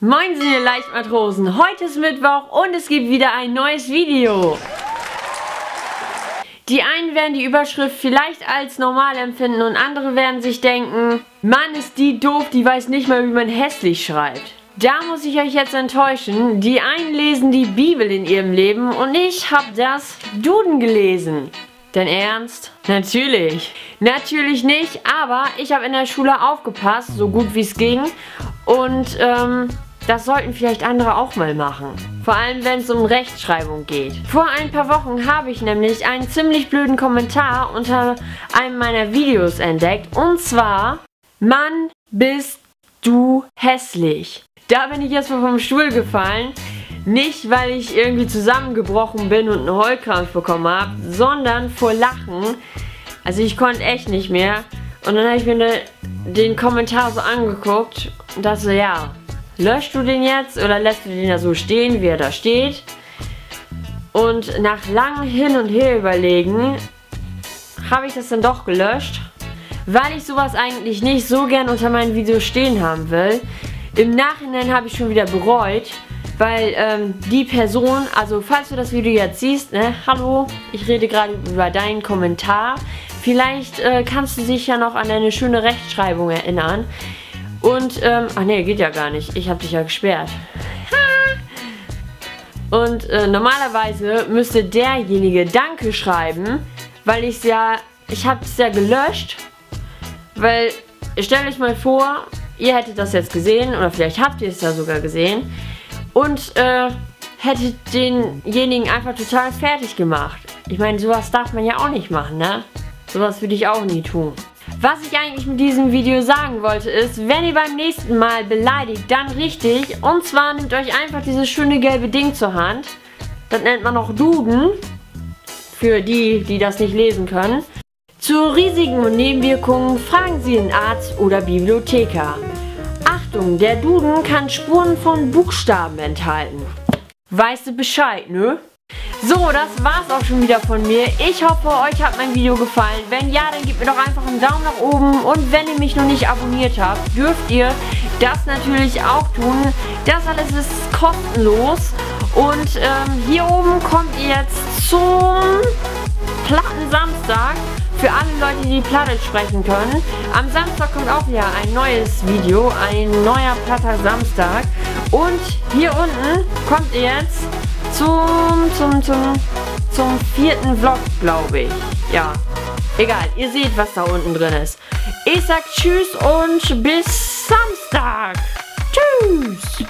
Moin, ihr Leichtmatrosen. Heute ist Mittwoch und es gibt wieder ein neues Video. Die einen werden die Überschrift vielleicht als normal empfinden und andere werden sich denken, Mann, ist die doof, die weiß nicht mal, wie man hässlich schreibt. Da muss ich euch jetzt enttäuschen. Die einen lesen die Bibel in ihrem Leben und ich habe das Duden gelesen. Dein Ernst? Natürlich. Natürlich nicht, aber ich habe in der Schule aufgepasst, so gut wie es ging. Und das sollten vielleicht andere auch mal machen. Vor allem, wenn es um Rechtschreibung geht. Vor ein paar Wochen habe ich nämlich einen ziemlich blöden Kommentar unter einem meiner Videos entdeckt. Und zwar, Mann, bist du hässlich. Da bin ich erstmal vom Stuhl gefallen. Nicht, weil ich irgendwie zusammengebrochen bin und einen Heulkrampf bekommen habe, sondern vor Lachen. Also ich konnte echt nicht mehr. Und dann habe ich mir den Kommentar so angeguckt und dachte so, ja, löschst du den jetzt oder lässt du den da so stehen, wie er da steht? Und nach langem Hin und Her überlegen, habe ich das dann doch gelöscht, weil ich sowas eigentlich nicht so gern unter meinen Videos stehen haben will. Im Nachhinein habe ich schon wieder bereut, weil die Person, also falls du das Video jetzt siehst, ne, hallo, ich rede gerade über deinen Kommentar. Vielleicht kannst du dich ja noch an deine schöne Rechtschreibung erinnern. Und, ach nee, geht ja gar nicht. Ich habe dich ja gesperrt. Und normalerweise müsste derjenige Danke schreiben, weil ich habe es ja gelöscht. Weil, stellt euch mal vor, ihr hättet das jetzt gesehen, oder vielleicht habt ihr es ja sogar gesehen, und hättet denjenigen einfach total fertig gemacht. Ich meine, sowas darf man ja auch nicht machen, ne? Sowas würde ich auch nie tun. Was ich eigentlich mit diesem Video sagen wollte ist, wenn ihr beim nächsten Mal beleidigt, dann richtig. Und zwar nehmt euch einfach dieses schöne gelbe Ding zur Hand. Das nennt man noch Duden. Für die, die das nicht lesen können. Zu Risiken und Nebenwirkungen fragen Sie den Arzt oder Bibliothekar. Achtung, der Duden kann Spuren von Buchstaben enthalten. Weißt du Bescheid, ne? So, das war's auch schon wieder von mir. Ich hoffe, euch hat mein Video gefallen. Wenn ja, dann gebt mir doch einfach einen Daumen nach oben. Und wenn ihr mich noch nicht abonniert habt, dürft ihr das natürlich auch tun. Das alles ist kostenlos. Und hier oben kommt ihr jetzt zum Platten-Samstag. Für alle Leute, die Plattdeutsch sprechen können. Am Samstag kommt auch wieder ein neues Video. Ein neuer Platter Samstag. Und hier unten kommt ihr jetzt zum vierten Vlog, glaube ich. Ja, egal. Ihr seht, was da unten drin ist. Ich sag tschüss und bis Samstag. Tschüss.